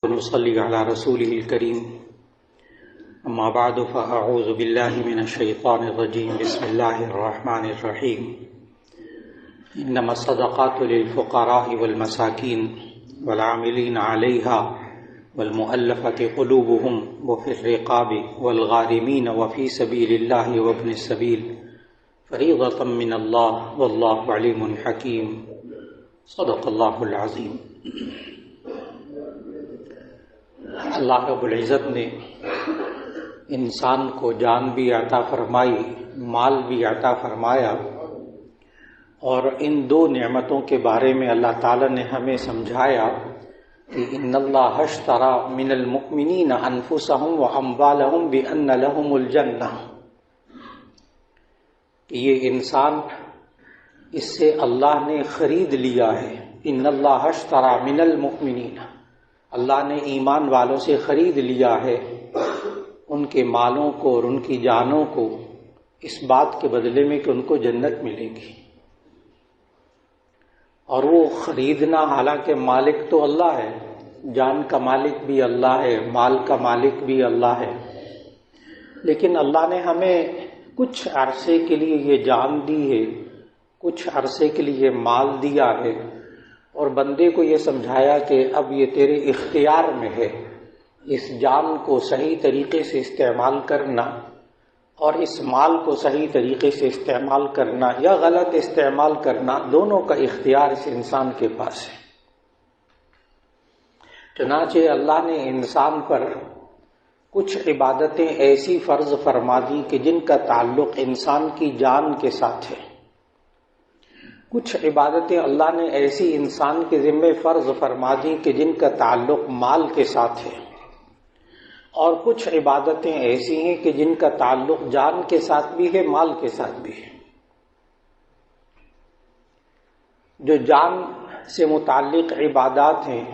ونصلي على رسوله الكريم أما بعد فأعوذ بالله من الشيطان الرجيم بسم الله الرحمن الرحيم إنما الصدقات للفقراء والمساكين والعاملين عليها والمؤلفة قلوبهم وفي الرقاب والغارمين وفي سبيل الله وابن السبيل فريضة من الله والله عليم حكيم صدق الله العظيم۔ اللہ رب العزت نے انسان کو جان بھی عطا فرمائی، مال بھی عطا فرمایا، اور ان دو نعمتوں کے بارے میں اللہ تعالی نے ہمیں سمجھایا کہ ان اللہ اشترى من المؤمنین انفسهم واموالهم بان لهم الجنہ، کہ یہ انسان اس سے اللہ نے خرید لیا ہے۔ ان اللہ اشترى من المؤمنین، اللہ نے ایمان والوں سے خرید لیا ہے ان کے مالوں کو اور ان کی جانوں کو، اس بات کے بدلے میں کہ ان کو جنت ملے گی۔ اور وہ خریدنا، حالانکہ مالک تو اللہ ہے، جان کا مالک بھی اللہ ہے، مال کا مالک بھی اللہ ہے، لیکن اللہ نے ہمیں کچھ عرصے کے لیے یہ جان دی ہے، کچھ عرصے کے لیے مال دیا ہے، اور بندے کو یہ سمجھایا کہ اب یہ تیرے اختیار میں ہے، اس جان کو صحیح طریقے سے استعمال کرنا اور اس مال کو صحیح طریقے سے استعمال کرنا یا غلط استعمال کرنا، دونوں کا اختیار اس انسان کے پاس ہے۔ چنانچہ اللہ نے انسان پر کچھ عبادتیں ایسی فرض فرما دی کہ جن کا تعلق انسان کی جان کے ساتھ ہے، کچھ عبادتیں اللہ نے ایسی انسان کے ذمہ فرض فرما دی کہ جن کا تعلق مال کے ساتھ ہے، اور کچھ عبادتیں ایسی ہیں کہ جن کا تعلق جان کے ساتھ بھی ہے، مال کے ساتھ بھی ہے۔ جو جان سے متعلق عبادات ہیں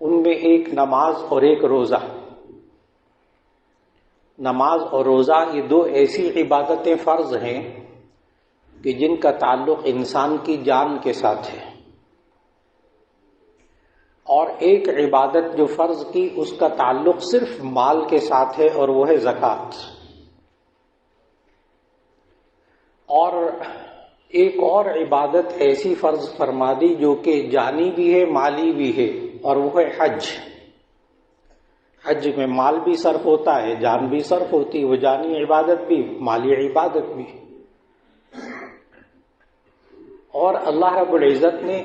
ان میں ایک نماز اور ایک روزہ۔ نماز اور روزہ یہ دو ایسی عبادتیں فرض ہیں کہ جن کا تعلق انسان کی جان کے ساتھ ہے، اور ایک عبادت جو فرض کی اس کا تعلق صرف مال کے ساتھ ہے، اور وہ ہے زکوٰۃ۔ اور ایک اور عبادت ایسی فرض فرما دی جو کہ جانی بھی ہے، مالی بھی ہے، اور وہ ہے حج۔ حج میں مال بھی صرف ہوتا ہے، جان بھی صرف ہوتی ہے، وہ جانی عبادت بھی، مالی عبادت بھی۔ اور اللہ رب العزت نے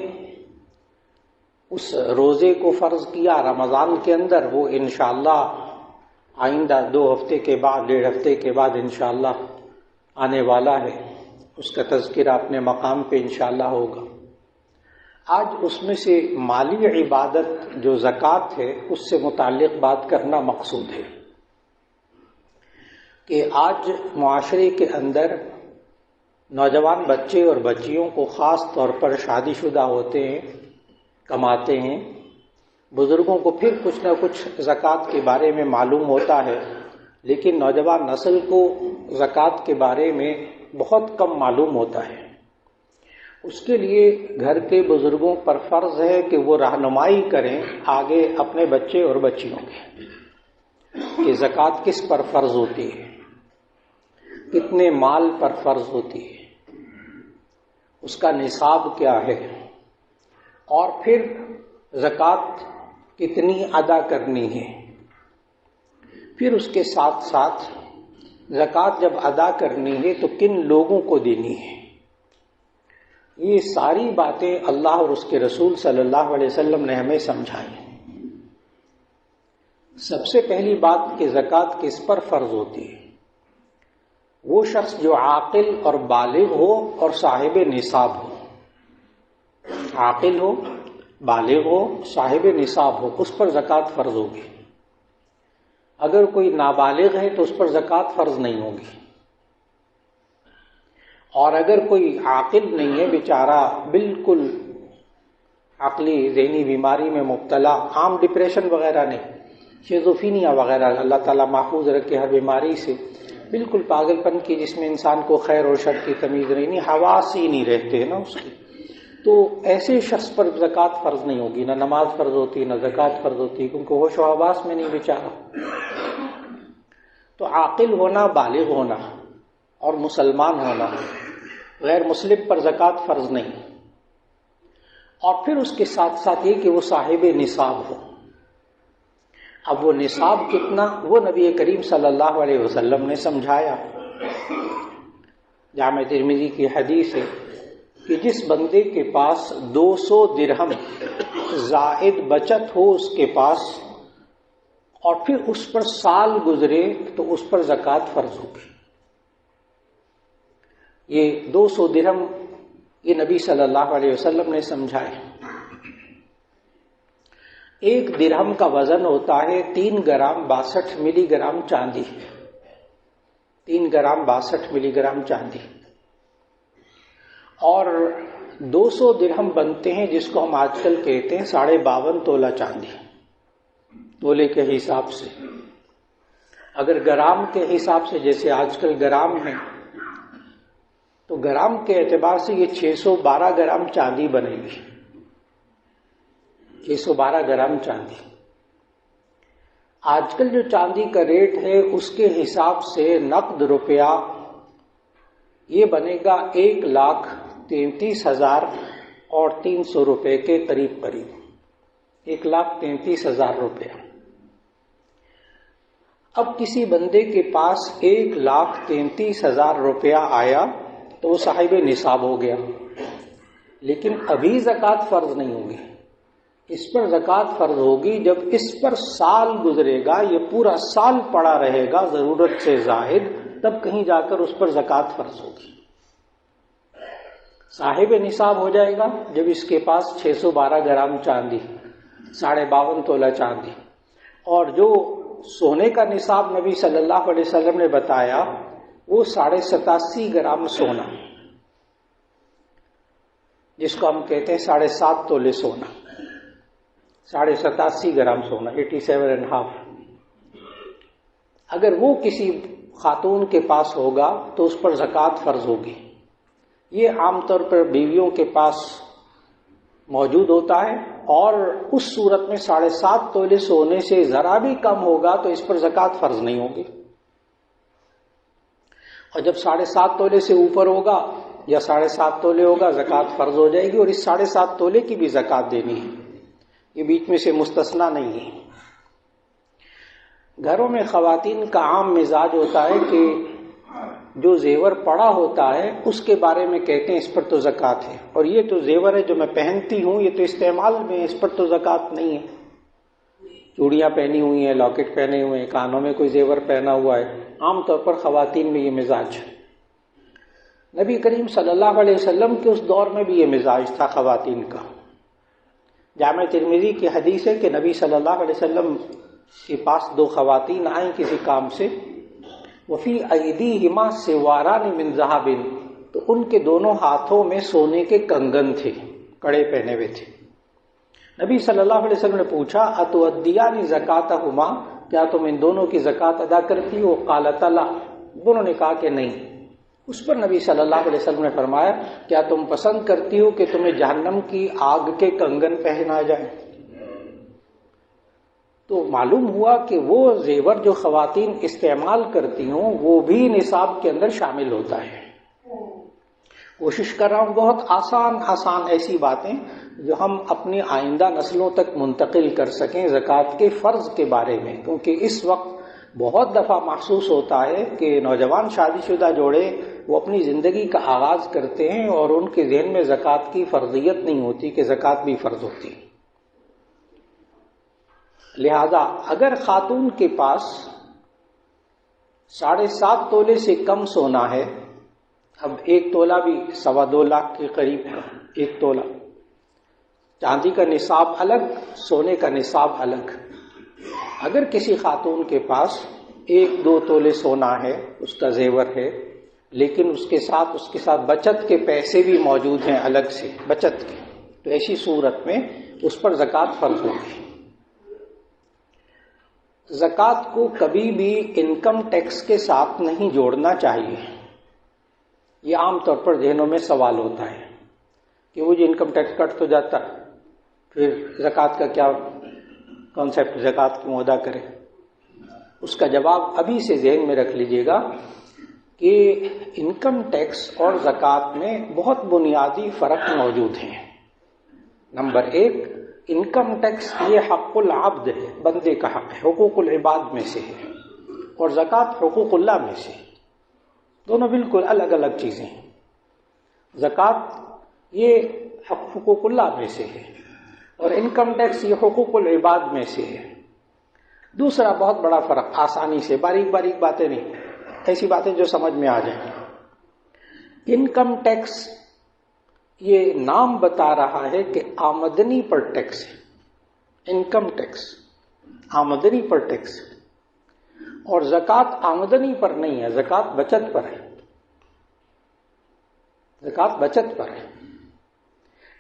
اس روزے کو فرض کیا رمضان کے اندر، وہ انشاءاللہ آئندہ 2 ہفتے کے بعد، 1.5 ہفتے کے بعد انشاءاللہ آنے والا ہے، اس کا تذکرہ اپنے مقام پہ انشاءاللہ ہوگا۔ آج اس میں سے مالی عبادت جو زکوٰۃ ہے اس سے متعلق بات کرنا مقصود ہے کہ آج معاشرے کے اندر نوجوان بچے اور بچیوں کو خاص طور پر شادی شدہ ہوتے ہیں، کماتے ہیں، بزرگوں کو پھر کچھ نہ کچھ زکوٰۃ کے بارے میں معلوم ہوتا ہے، لیکن نوجوان نسل کو زکوٰۃ کے بارے میں بہت کم معلوم ہوتا ہے۔ اس کے لیے گھر کے بزرگوں پر فرض ہے کہ وہ رہنمائی کریں آگے اپنے بچے اور بچیوں کی کہ زکوٰۃ کس پر فرض ہوتی ہے، کتنے مال پر فرض ہوتی ہے، اس کا نصاب کیا ہے، اور پھر زکوٰۃ کتنی ادا کرنی ہے، پھر اس کے ساتھ ساتھ زکوٰۃ جب ادا کرنی ہے تو کن لوگوں کو دینی ہے۔ یہ ساری باتیں اللہ اور اس کے رسول صلی اللہ علیہ وسلم نے ہمیں سمجھائی۔ سب سے پہلی بات کہ زکوٰۃ کس پر فرض ہوتی ہے، وہ شخص جو عاقل اور بالغ ہو اور صاحب نصاب ہو۔ عاقل ہو، بالغ ہو، صاحب نصاب ہو، اس پر زکوٰۃ فرض ہوگی۔ اگر کوئی نابالغ ہے تو اس پر زکوٰۃ فرض نہیں ہوگی، اور اگر کوئی عاقل نہیں ہے، بیچارہ بالکل عقلی ذہنی بیماری میں مبتلا، عام ڈپریشن وغیرہ نہیں، شیزوفینیا وغیرہ، اللہ تعالیٰ محفوظ رکھے ہر بیماری سے، بالکل پاگل پن کی جس میں انسان کو خیر اور شر کی تمیز نہیں، حواس ہی نہیں رہتے ہیں نا اس کی، تو ایسے شخص پر زکوٰۃ فرض نہیں ہوگی، نہ نماز فرض ہوتی نہ زکوٰۃ فرض ہوتی، کیونکہ ہوش و حواس میں نہیں بیچارہ۔ تو عاقل ہونا، بالغ ہونا اور مسلمان ہونا، غیر مسلم پر زکوٰۃ فرض نہیں، اور پھر اس کے ساتھ ساتھ یہ کہ وہ صاحب نصاب ہو۔ اب وہ نصاب کتنا، وہ نبی کریم صلی اللہ علیہ وسلم نے سمجھایا۔ جامع ترمذی کی حدیث ہے کہ جس بندے کے پاس 200 درہم زائد بچت ہو اس کے پاس، اور پھر اس پر سال گزرے تو اس پر زکوٰۃ فرض ہوگی۔ یہ 200 درہم یہ نبی صلی اللہ علیہ وسلم نے سمجھائے۔ 1 درہم کا وزن ہوتا ہے 3 گرام 62 ملی گرام چاندی، 3 گرام 62 ملی گرام چاندی، اور 200 درہم بنتے ہیں جس کو ہم آج کل کہتے ہیں 52.5 تولہ چاندی، تولے کے حساب سے۔ اگر گرام کے حساب سے جیسے آج کل گرام ہے، تو گرام کے اعتبار سے یہ 612 گرام چاندی بنے گی، 612 گرام چاندی۔ آج کل جو چاندی کا ریٹ ہے اس کے حساب سے نقد روپیہ یہ بنے گا 1,33,300 روپے کے قریب، 1,33,000 روپیہ۔ اب کسی بندے کے پاس 1,33,000 روپیہ آیا تو وہ صاحب نصاب ہو گیا، لیکن ابھی زکوٰۃ فرض نہیں ہوگی۔ اس پر زکوٰۃ فرض ہوگی جب اس پر سال گزرے گا، یہ پورا سال پڑا رہے گا ضرورت سے زائد، تب کہیں جا کر اس پر زکوٰۃ فرض ہوگی۔ صاحب نصاب ہو جائے گا جب اس کے پاس 612 گرام چاندی، 52.5 تولہ چاندی، اور جو سونے کا نصاب نبی صلی اللہ علیہ وسلم نے بتایا وہ 87.5 گرام سونا، جس کو ہم کہتے ہیں 7.5 تولے سونا، 87.5 گرام سونا، 87.5۔ اگر وہ کسی خاتون کے پاس ہوگا تو اس پر زکوٰۃ فرض ہوگی۔ یہ عام طور پر بیویوں کے پاس موجود ہوتا ہے، اور اس صورت میں 7.5 تولے سونے سے ذرا بھی کم ہوگا تو اس پر زکوٰۃ فرض نہیں ہوگی، اور جب 7.5 تولے سے اوپر ہوگا یا 7.5 تولے ہوگا زکوٰۃ فرض ہو جائے گی، اور اس 7.5 تولے کی بھی زکوٰۃ دینی ہے، یہ بیچ میں سے مستثنا نہیں ہے۔ گھروں میں خواتین کا عام مزاج ہوتا ہے کہ جو زیور پڑا ہوتا ہے اس کے بارے میں کہتے ہیں اس پر تو زکوٰۃ ہے، اور یہ تو زیور ہے جو میں پہنتی ہوں، یہ تو استعمال میں، اس پر تو زکوٰۃ نہیں ہے۔ چوڑیاں پہنی ہوئی ہیں، لاکٹ پہنے ہوئے ہیں، کانوں میں کوئی زیور پہنا ہوا ہے، عام طور پر خواتین میں یہ مزاج ہے۔ نبی کریم صلی اللہ علیہ وسلم کے اس دور میں بھی یہ مزاج تھا خواتین کا۔ جامع ترمذی کی حدیث ہے کہ نبی صلی اللہ علیہ وسلم کے پاس 2 خواتین آئیں کسی کام سے، وفی ایدیہما سواران من ذہب، تو ان کے دونوں ہاتھوں میں سونے کے کنگن تھے، کڑے پہنے ہوئے تھے۔ نبی صلی اللہ علیہ وسلم نے پوچھا اتؤدیان زکاتہما، کیا تم ان دونوں کی زکوٰۃ ادا کرتی ہو؟ قالتا لا، دونوں نے کہا کہ نہیں۔ اس پر نبی صلی اللہ علیہ وسلم نے فرمایا کیا تم پسند کرتی ہو کہ تمہیں جہنم کی آگ کے کنگن پہنا جائے؟ تو معلوم ہوا کہ وہ زیور جو خواتین استعمال کرتی ہوں وہ بھی نصاب کے اندر شامل ہوتا ہے۔ کوشش کر رہا ہوں بہت آسان ایسی باتیں جو ہم اپنی آئندہ نسلوں تک منتقل کر سکیں زکوٰۃ کے فرض کے بارے میں، کیونکہ اس وقت بہت دفعہ محسوس ہوتا ہے کہ نوجوان شادی شدہ جوڑے وہ اپنی زندگی کا آغاز کرتے ہیں اور ان کے ذہن میں زکوٰۃ کی فرضیت نہیں ہوتی کہ زکوٰۃ بھی فرض ہوتی۔ لہذا اگر خاتون کے پاس 7.5 تولے سے کم سونا ہے، اب 1 تولہ بھی 2.25 لاکھ کے قریب ہے، 1 تولہ، چاندی کا نصاب الگ، سونے کا نصاب الگ، اگر کسی خاتون کے پاس 1-2 تولے سونا ہے، اس کا زیور ہے، لیکن اس کے ساتھ بچت کے پیسے بھی موجود ہیں الگ سے بچت کے، تو ایسی صورت میں اس پر زکوٰۃ فرض ہوگی۔ زکوٰۃ کو کبھی بھی انکم ٹیکس کے ساتھ نہیں جوڑنا چاہیے، یہ عام طور پر ذہنوں میں سوال ہوتا ہے۔ کہ وہ جو انکم ٹیکس کٹ تو جاتا ہے، پھر زکوٰۃ کا کیا کانسیپٹ، زکوٰۃ کیوں ادا کرے؟ اس کا جواب ابھی سے ذہن میں رکھ لیجئے گا کہ انکم ٹیکس اور زکوٰۃ میں بہت بنیادی فرق موجود ہیں۔ نمبر ایک، انکم ٹیکس یہ حق العبد ہے، بندے کا حق ہے، حقوق العباد میں سے ہے، اور زکوٰۃ حقوق اللہ میں سے ہے۔ دونوں بالکل الگ الگ چیزیں ہیں۔ زکوٰۃ یہ حقوق اللہ میں سے ہے اور انکم ٹیکس یہ حقوق العباد میں سے ہے۔ دوسرا بہت بڑا فرق، آسانی سے، باریک باریک باتیں نہیں، ایسی باتیں جو سمجھ میں آ جائیں۔ انکم ٹیکس یہ نام بتا رہا ہے کہ آمدنی پر ٹیکس ہے، انکم ٹیکس آمدنی پر ٹیکس ہے، اور زکوٰۃ آمدنی پر نہیں ہے، زکوٰۃ بچت پر ہے، زکوٰۃ بچت پر ہے۔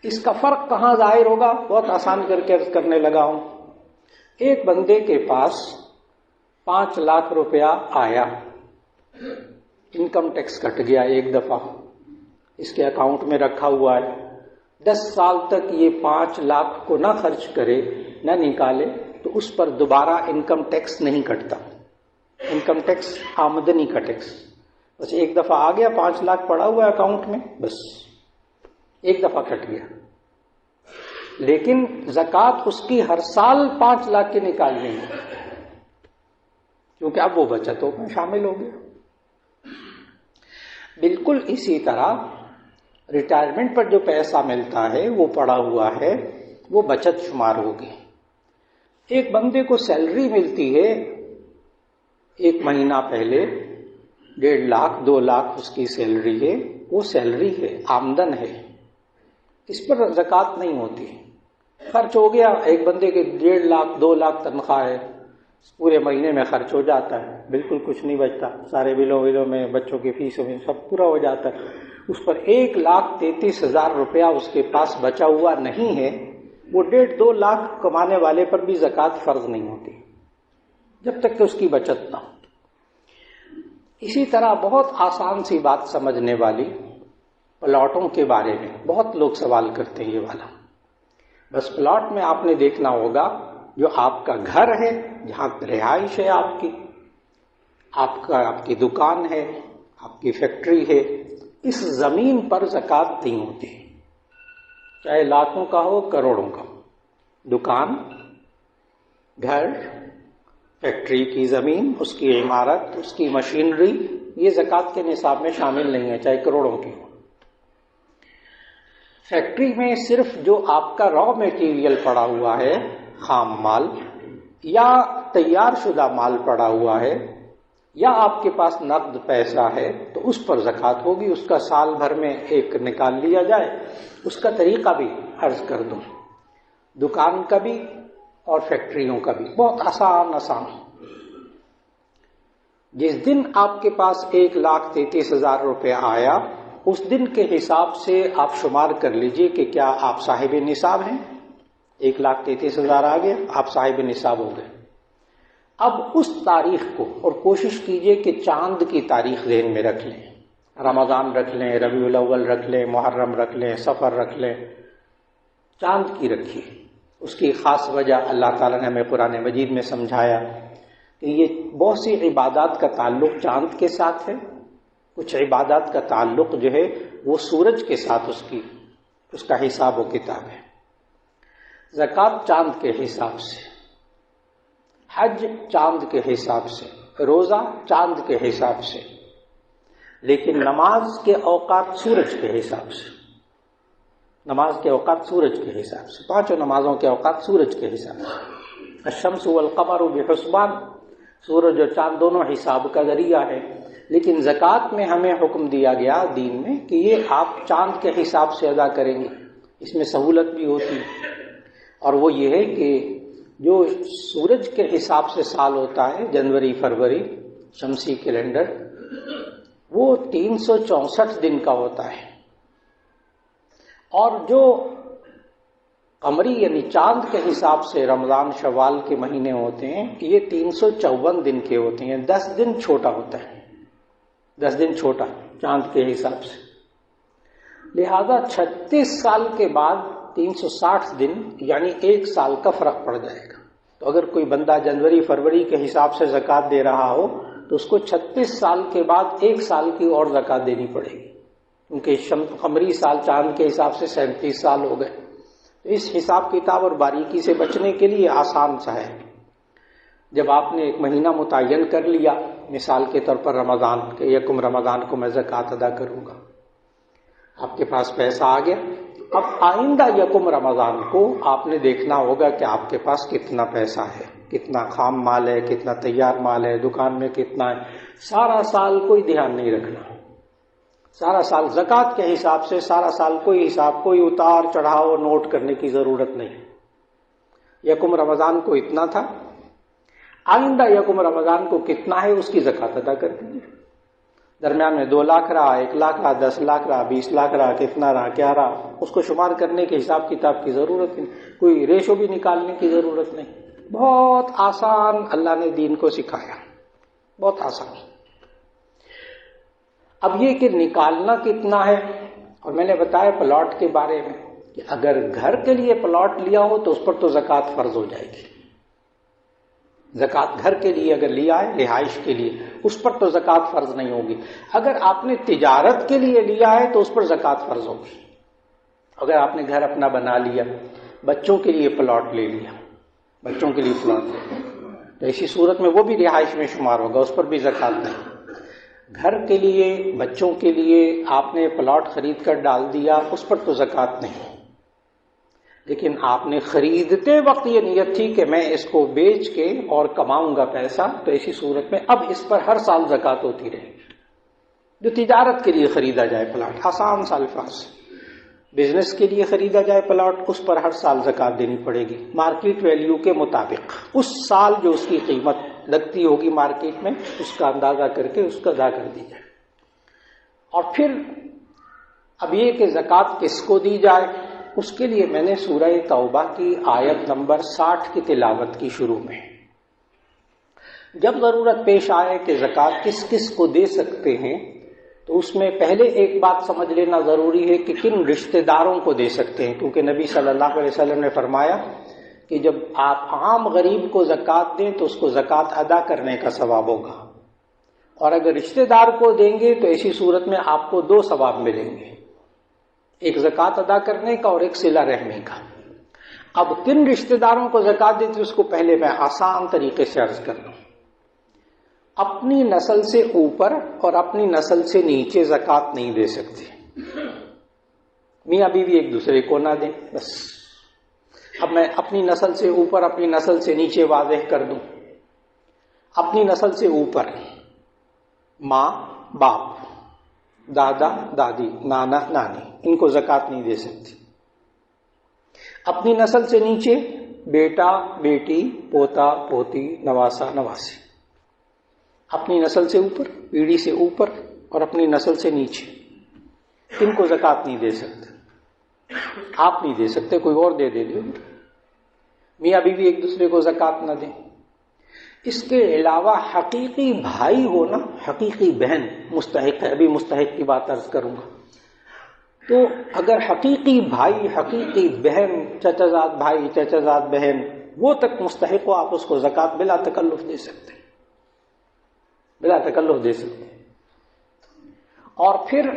اس کا فرق کہاں ظاہر ہوگا؟ بہت آسان کر کے عرض کرنے لگا ہوں۔ ایک بندے کے پاس 5 لاکھ روپیہ آیا، انکم ٹیکس کٹ گیا ایک دفعہ، اس کے اکاؤنٹ میں رکھا ہوا ہے، 10 سال تک یہ 5 لاکھ کو نہ خرچ کرے، نہ نکالے، تو اس پر دوبارہ انکم ٹیکس نہیں کٹتا۔ انکم ٹیکس آمدنی کا ٹیکس، بس ایک دفعہ آ گیا، 5 لاکھ پڑا ہوا ہے اکاؤنٹ میں، بس ایک دفعہ کٹ گیا۔ لیکن زکوٰۃ اس کی ہر سال 5 لاکھ کے نکالنی ہے، کیونکہ اب وہ بچتوں میں شامل ہو گیا۔ بالکل اسی طرح ریٹائرمنٹ پر جو پیسہ ملتا ہے وہ پڑا ہوا ہے، وہ بچت شمار ہوگی۔ ایک بندے کو سیلری ملتی ہے، ایک مہینہ پہلے 1.5 لاکھ 2 لاکھ اس کی سیلری ہے، وہ سیلری ہے، آمدن ہے، اس پر زکوٰۃ نہیں ہوتی۔ خرچ ہو گیا، ایک بندے کے 1.5 لاکھ 2 لاکھ تنخواہ ہے، پورے مہینے میں خرچ ہو جاتا ہے، بالکل کچھ نہیں بچتا، سارے بلوں میں، بچوں کی فیسوں میں سب پورا ہو جاتا ہے، اس پر 1,33,000 روپیہ اس کے پاس بچا ہوا نہیں ہے، وہ 1.5-2 لاکھ کمانے والے پر بھی زکوٰۃ فرض نہیں ہوتی جب تک کہ اس کی بچت نہ ہو۔ اسی طرح بہت آسان سی بات سمجھنے والی، پلاٹوں کے بارے میں بہت لوگ سوال کرتے ہیں یہ والا۔ بس پلاٹ میں آپ نے دیکھنا ہوگا، جو آپ کا گھر ہے، جہاں رہائش ہے آپ کی دکان ہے، آپ کی فیکٹری ہے، اس زمین پر زکوٰۃ نہیں ہوتی، چاہے لاکھوں کا ہو کروڑوں کا ہو۔ دکان، گھر، فیکٹری کی زمین، اس کی عمارت، اس کی مشینری، یہ زکوٰۃ کے نصاب میں شامل نہیں ہے، چاہے کروڑوں کی ہو۔ فیکٹری میں صرف جو آپ کا را میٹیریل پڑا ہوا ہے، خام مال یا تیار شدہ مال پڑا ہوا ہے، یا آپ کے پاس نقد پیسہ ہے، تو اس پر زکوٰۃ ہوگی، اس کا سال بھر میں ایک نکال لیا جائے۔ اس کا طریقہ بھی عرض کر دوں، دکان کا بھی اور فیکٹریوں کا بھی، بہت آسان۔ جس دن آپ کے پاس 1,33,000 روپے آیا، اس دن کے حساب سے آپ شمار کر لیجئے کہ کیا آپ صاحب نصاب ہیں۔ 1,33,000 آ گئے، آپ صاحب نصاب ہو گئے۔ اب اس تاریخ کو، اور کوشش کیجئے کہ چاند کی تاریخ ذہن میں رکھ لیں، رمضان رکھ لیں، ربیع الاول رکھ لیں، محرم رکھ لیں، صفر رکھ لیں، چاند کی رکھیے۔ اس کی خاص وجہ اللہ تعالیٰ نے ہمیں قرآن مجید میں سمجھایا کہ یہ بہت سی عبادات کا تعلق چاند کے ساتھ ہے، کچھ عبادات کا تعلق جو ہے وہ سورج کے ساتھ اس کا حساب و کتاب ہے۔ زکوٰۃ چاند کے حساب سے، حج چاند کے حساب سے، روزہ چاند کے حساب سے، لیکن نماز کے اوقات سورج کے حساب سے، نماز کے اوقات سورج کے حساب سے، 5 نمازوں کے اوقات سورج کے حساب سے۔ الشمس والقمر بحسبان، سورج اور چاند دونوں حساب کا ذریعہ ہے، لیکن زکوٰۃ میں ہمیں حکم دیا گیا دین میں کہ یہ آپ چاند کے حساب سے ادا کریں گے، اس میں سہولت بھی ہوتی ہے، اور وہ یہ ہے کہ جو سورج کے حساب سے سال ہوتا ہے، جنوری فروری شمسی کیلنڈر، وہ 364 دن کا ہوتا ہے، اور جو قمری یعنی چاند کے حساب سے رمضان شوال کے مہینے ہوتے ہیں، یہ 354 دن کے ہوتے ہیں، 10 دن چھوٹا ہوتا ہے، 10 دن چھوٹا چاند کے حساب سے۔ لہذا 36 سال کے بعد 360 دن یعنی 1 سال کا فرق پڑ جائے گا. تو اگر کوئی بندہ جنوری فروری کے حساب سے زکوٰۃ دے رہا ہو تو اس کو 36 سال کے بعد 1 سال کی اور زکوٰۃ دینی پڑے گی، کیونکہ قمری سال چاند کے حساب سے 37 سال ہو گئے. تو اس حساب کتاب اور باریکی سے بچنے کے لیے آسان سا ہے. جب آپ نے ایک مہینہ متعین کر لیا، مثال کے طور پر رمضان، کہ یکم رمضان کو میں زکوٰۃ ادا کروں گا، آپ کے پاس پیسہ آ گیا. اب آئندہ یکم رمضان کو آپ نے دیکھنا ہوگا کہ آپ کے پاس کتنا پیسہ ہے، کتنا خام مال ہے، کتنا تیار مال ہے، دکان میں کتنا ہے. سارا سال کوئی دھیان نہیں رکھنا، سارا سال زکوٰۃ کے حساب سے، سارا سال کوئی حساب، کوئی اتار چڑھاؤ نوٹ کرنے کی ضرورت نہیں. یکم رمضان کو اتنا تھا، آئندہ یکم رمضان کو کتنا ہے اس کی زکوٰۃ ادا کر دیجیے. درمیان میں 2 لاکھ رہا، 1 لاکھ رہا، 10 لاکھ رہا، 20 لاکھ رہا، کتنا رہا، کیا رہا، اس کو شمار کرنے کے حساب کتاب کی ضرورت نہیں، کوئی ریشو بھی نکالنے کی ضرورت نہیں. بہت آسان اللہ نے دین کو سکھایا، بہت آسان. اب یہ کہ نکالنا کتنا ہے، اور میں نے بتایا پلاٹ کے بارے میں کہ اگر گھر کے لیے پلاٹ لیا ہو تو اس پر تو زکوٰۃ فرض ہو جائے گی. زکوٰۃ گھر کے لیے اگر لیا ہے، رہائش کے لیے، اس پر تو زکوٰۃ فرض نہیں ہوگی. اگر آپ نے تجارت کے لیے لیا ہے تو اس پر زکوٰۃ فرض ہوگی. اگر آپ نے گھر اپنا بنا لیا، بچوں کے لیے پلاٹ لے لیا، بچوں کے لیے پلاٹ لے لیا، تو اسی صورت میں وہ بھی رہائش میں شمار ہوگا، اس پر بھی زکوٰۃ نہیں. گھر کے لیے، بچوں کے لیے آپ نے پلاٹ خرید کر ڈال دیا، اس پر تو زکوٰۃ نہیں. لیکن آپ نے خریدتے وقت یہ نیت تھی کہ میں اس کو بیچ کے اور کماؤں گا پیسہ، تو ایسی صورت میں اب اس پر ہر سال زکوٰۃ ہوتی رہے گی. جو تجارت کے لیے خریدا جائے پلاٹ، آسان سا الفاظ، بزنس کے لیے خریدا جائے پلاٹ، اس پر ہر سال زکوٰۃ دینی پڑے گی مارکیٹ ویلیو کے مطابق. اس سال جو اس کی قیمت لگتی ہوگی مارکیٹ میں، اس کا اندازہ کر کے اس کا ادا کر دی جائے. اور پھر اب یہ کہ زکوٰۃ کس کو دی جائے، اس کے لیے میں نے سورہ توبہ کی آیت نمبر 60 کی تلاوت کی شروع میں. جب ضرورت پیش آئے کہ زکوٰۃ کس کس کو دے سکتے ہیں، تو اس میں پہلے ایک بات سمجھ لینا ضروری ہے کہ کن رشتہ داروں کو دے سکتے ہیں. کیونکہ نبی صلی اللہ علیہ وسلم نے فرمایا کہ جب آپ عام غریب کو زکوٰۃ دیں تو اس کو زکوٰۃ ادا کرنے کا ثواب ہوگا، اور اگر رشتہ دار کو دیں گے تو ایسی صورت میں آپ کو 2 ثواب ملیں گے، ایک زکوٰۃ ادا کرنے کا اور ایک صلہ رحمی کا. اب کن رشتہ داروں کو زکوٰۃ دیتے اس کو پہلے میں آسان طریقے سے عرض کر دوں. اپنی نسل سے اوپر اور اپنی نسل سے نیچے زکوٰۃ نہیں دے سکتے. میاں بیوی ایک دوسرے کو نہ دیں، بس. اب میں اپنی نسل سے اوپر، اپنی نسل سے نیچے واضح کر دوں. اپنی نسل سے اوپر ماں باپ، دادا دادی، نانا نانی، ان کو زکوٰۃ نہیں دے سکتی. اپنی نسل سے نیچے بیٹا بیٹی، پوتا پوتی، نواسا نواسی. اپنی نسل سے اوپر، پیڑھی سے اوپر، اور اپنی نسل سے نیچے، ان کو زکوٰۃ نہیں دے سکتے. آپ نہیں دے سکتے، کوئی اور دے دے. میاں بیوی ایک دوسرے کو زکوٰۃ نہ دیں. اس کے علاوہ حقیقی بھائی ہو نا، حقیقی بہن مستحق ہے. ابھی مستحق کی بات عرض کروں گا. تو اگر حقیقی بھائی، حقیقی بہن، چچا زاد بھائی، چچا زاد بہن، وہ تک مستحق ہو، آپ اس کو زکوٰۃ بلا تکلف دے سکتے ہیں، بلا تکلف دے سکتے ہیں. اور پھر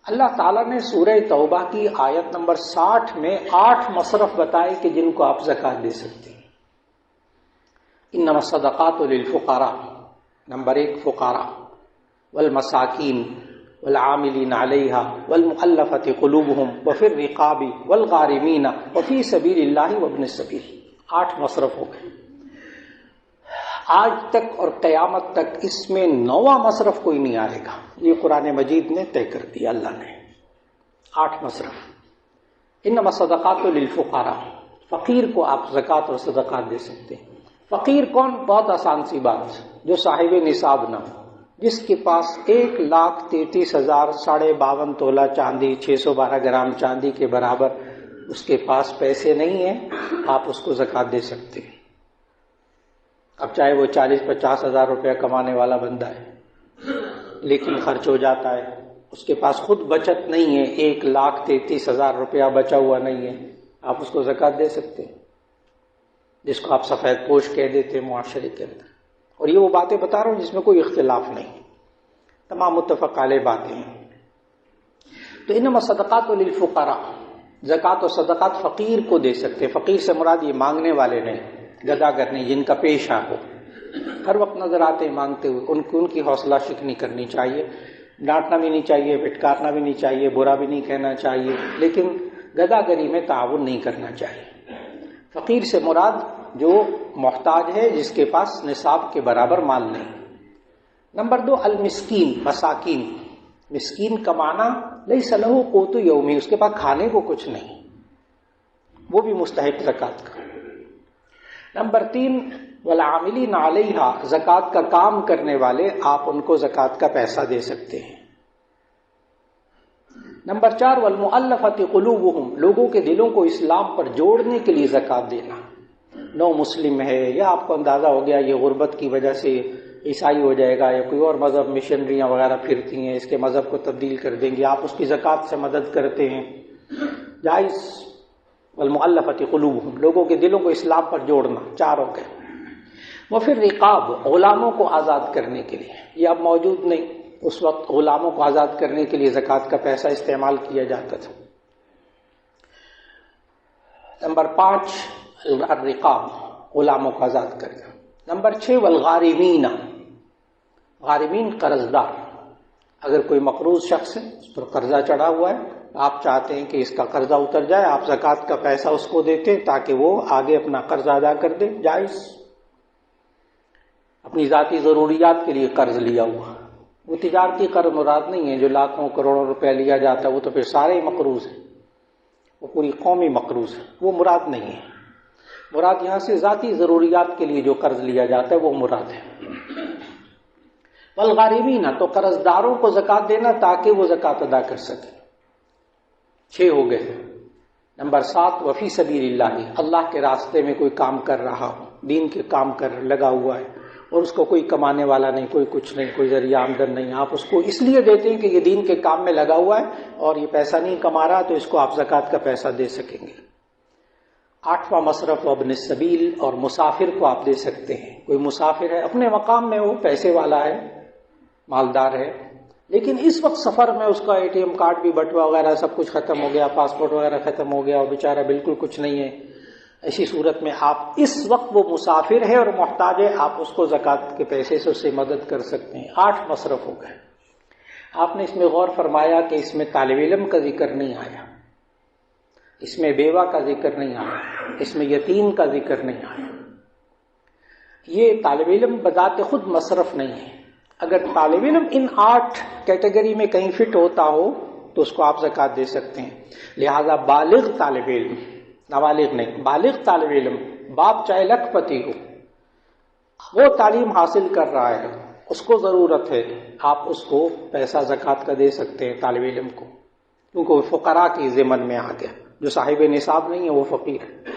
اللہ تعالیٰ نے سورہ توبہ کی آیت نمبر 60 میں 8 مصرف بتائے کہ جن کو آپ زکوٰۃ دے سکتے ہیں. انما الصدقات للفقراء، نمبر 1 فقراء، والمساکین، والعاملین علیہا، والمؤلفۃ قلوبہم، وفی الرقاب، والغارمین، وفی سبیل اللہ، وابن السبیل. 8 مصرف ہو گئے. آج تک اور قیامت تک اس میں 9واں مصرف کوئی نہیں آئے گا. یہ قرآن مجید نے طے کر دیا، اللہ نے. 8 مصرف. انما الصدقات للفقراء، فقیر کو آپ زکوٰۃ اور صدقات دے سکتے ہیں. فقیر کون؟ بہت آسان سی بات، جو صاحب نصاب نہ ہو، جس کے پاس 1,33,000 52.5 تولہ چاندی، 612 گرام چاندی کے برابر اس کے پاس پیسے نہیں ہیں، آپ اس کو زکوٰۃ دے سکتے ہیں. اب چاہے وہ 40-50 ہزار روپیہ کمانے والا بندہ ہے، لیکن خرچ ہو جاتا ہے، اس کے پاس خود بچت نہیں ہے، 1,33,000 روپیہ بچا ہوا نہیں ہے، آپ اس کو زکوٰۃ دے سکتے ہیں، جس کو آپ سفید پوش کہہ دیتے ہیں معاشرے کے اندر. اور یہ وہ باتیں بتا رہا ہوں جس میں کوئی اختلاف نہیں، تمام متفق علیہ باتیں ہیں. تو انما صدقات للفقراء، زکوٰۃ و صدقات فقیر کو دے سکتے ہیں. فقیر سے مراد یہ مانگنے والے نہیں، گداگر نہیں، جن کا پیشہ ہو، ہر وقت نظر آتے ہیں مانگتے ہوئے، ان کی حوصلہ شکنی کرنی چاہیے، ڈانٹنا بھی نہیں چاہیے، پھٹکارنا بھی نہیں چاہیے، برا بھی نہیں کہنا چاہیے، لیکن گداگری میں تعاون نہیں کرنا چاہیے. فقیر سے مراد جو محتاج ہے، جس کے پاس نصاب کے برابر مال نہیں. نمبر 2 المسکین، مساکین. مسکین کا معنی لیس لہ قوت یومی، اس کے پاس کھانے کو کچھ نہیں، وہ بھی مستحق زکوٰۃ کا. نمبر 3 والعاملین علیہا، زکوٰۃ کا کام کرنے والے، آپ ان کو زکوٰۃ کا پیسہ دے سکتے ہیں. نمبر 4 والمؤلفۃ قلوبہم، لوگوں کے دلوں کو اسلام پر جوڑنے کے لیے زکوٰۃ دینا. نو مسلم ہے، یا آپ کو اندازہ ہو گیا یہ غربت کی وجہ سے عیسائی ہو جائے گا، یا کوئی اور مذہب، مشنریاں وغیرہ پھرتی ہیں، اس کے مذہب کو تبدیل کر دیں گے، آپ اس کی زکوٰۃ سے مدد کرتے ہیں، جائز. والمؤلفۃ قلوبہم، لوگوں کے دلوں کو اسلام پر جوڑنا. 4 ہو گئے. وفی الرقاب، غلاموں کو آزاد کرنے کے لیے، یہ اب موجود نہیں، اس وقت غلاموں کو آزاد کرنے کے لیے زکوٰۃ کا پیسہ استعمال کیا جاتا تھا. نمبر 5 الرقاب، غلاموں کو آزاد کرنا. نمبر 6 والغارمین، غارمین قرضدار. اگر کوئی مقروض شخص ہے، اس پر قرضہ چڑھا ہوا ہے، آپ چاہتے ہیں کہ اس کا قرضہ اتر جائے، آپ زکوٰۃ کا پیسہ اس کو دیتے ہیں تاکہ وہ آگے اپنا قرض ادا کر دے، جائز. اپنی ذاتی ضروریات کے لیے قرض لیا ہوا، وہ تجارتی قرض مراد نہیں ہے جو لاکھوں کروڑوں روپے لیا جاتا ہے، وہ تو پھر سارے ہی مقروض ہیں، وہ پوری قومی مقروض ہے، وہ مراد نہیں ہے. مراد یہاں سے ذاتی ضروریات کے لیے جو قرض لیا جاتا ہے وہ مراد ہے. والغارمین، تو قرض داروں کو زکوٰۃ دینا تاکہ وہ زکوٰۃ ادا کر سکے. 6 ہو گئے. نمبر 7 وفی سبیل اللہ، اللہ کے راستے میں کوئی کام کر رہا ہو، دین کے کام کر لگا ہوا ہے، اور اس کو کوئی کمانے والا نہیں، کوئی کچھ نہیں، کوئی ذریعہ آمدن نہیں، آپ اس کو اس لیے دیتے ہیں کہ یہ دین کے کام میں لگا ہوا ہے اور یہ پیسہ نہیں کما رہا، تو اس کو آپ زکوٰۃ کا پیسہ دے سکیں گے. 8واں مصرف ابن السبیل، اور مسافر کو آپ دے سکتے ہیں. کوئی مسافر ہے، اپنے مقام میں وہ پیسے والا ہے، مالدار ہے، لیکن اس وقت سفر میں اس کا ATM کارڈ بھی بٹوا وغیرہ سب کچھ ختم ہو گیا، پاسپورٹ وغیرہ ختم ہو گیا، اور بیچارہ بالکل کچھ نہیں ہے. ایسی صورت میں آپ اس وقت، وہ مسافر ہے اور محتاج ہے، آپ اس کو زکوٰۃ کے پیسے سے اس سے مدد کر سکتے ہیں. 8 مصرف ہو گئے. آپ نے اس میں غور فرمایا کہ اس میں طالب علم کا ذکر نہیں آیا، اس میں بیوہ کا ذکر نہیں آیا، اس میں یتیم کا ذکر نہیں آیا. یہ طالب علم بذات خود مصرف نہیں ہے. اگر طالب علم ان 8 کیٹیگری میں کہیں فٹ ہوتا ہو تو اس کو آپ زکوٰۃ دے سکتے ہیں. لہذا بالغ طالب علم، نابالغ نہیں، بالغ طالب علم، باپ چاہے لکھ پتی ہو، وہ تعلیم حاصل کر رہا ہے، اس کو ضرورت ہے، آپ اس کو پیسہ زکوٰۃ کا دے سکتے ہیں طالب علم کو، کیونکہ وہ فقراء کی ضمن میں آ گیا. جو صاحب نصاب نہیں ہے وہ فقیر ہے.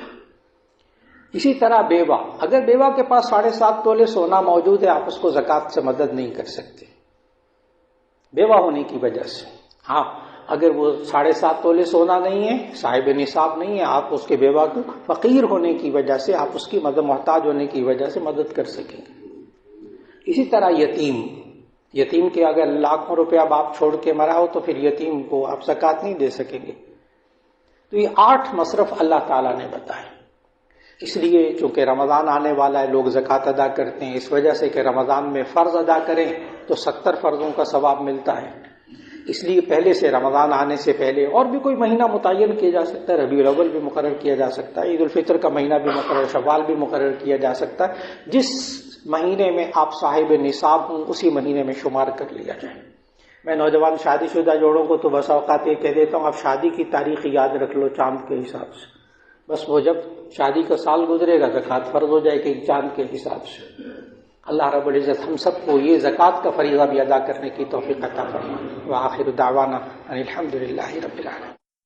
اسی طرح بیوہ، اگر بیوہ کے پاس 7.5 تولے سونا موجود ہے، آپ اس کو زکوٰۃ سے مدد نہیں کر سکتے بیوہ ہونے کی وجہ سے. ہاں اگر وہ 7.5 تولے سونا نہیں ہے، صاحب نصاب نہیں ہے، آپ اس کے بیوہ کو فقیر ہونے کی وجہ سے، آپ اس کی مدد، محتاج ہونے کی وجہ سے مدد کر سکیں گے. اسی طرح یتیم، یتیم کے اگر لاکھوں روپیہ باپ چھوڑ کے مرا ہو تو پھر یتیم کو آپ زکوٰۃ نہیں دے سکیں گے. تو یہ 8 مصرف اللہ تعالیٰ نے بتائے. اس لیے چونکہ رمضان آنے والا ہے، لوگ زکوٰۃ ادا کرتے ہیں اس وجہ سے کہ رمضان میں فرض ادا کریں تو 70 فرضوں کا ثواب ملتا ہے. اس لیے پہلے سے، رمضان آنے سے پہلے، اور بھی کوئی مہینہ متعین کیا جا سکتا ہے، ربیع الاول بھی مقرر کیا جا سکتا ہے، عید الفطر کا مہینہ بھی مقرر، شوال بھی مقرر کیا جا سکتا ہے. جس مہینے میں آپ صاحب نصاب ہوں اسی مہینے میں شمار کر لیا جائے. میں نوجوان شادی شدہ جوڑوں کو تو بس اوقات یہ کہہ دیتا ہوں، آپ شادی کی تاریخ یاد رکھ لو چاند کے حساب سے، بس وہ جب شادی کا سال گزرے گا زکوٰۃ فرض ہو جائے گی چاند کے حساب سے. اللہ رب العزت ہم سب کو یہ زکوٰۃ کا فریضہ بھی ادا کرنے کی توفیق عطا فرمائے. وآخر دعوانا ان الحمد للہ رب العالمین.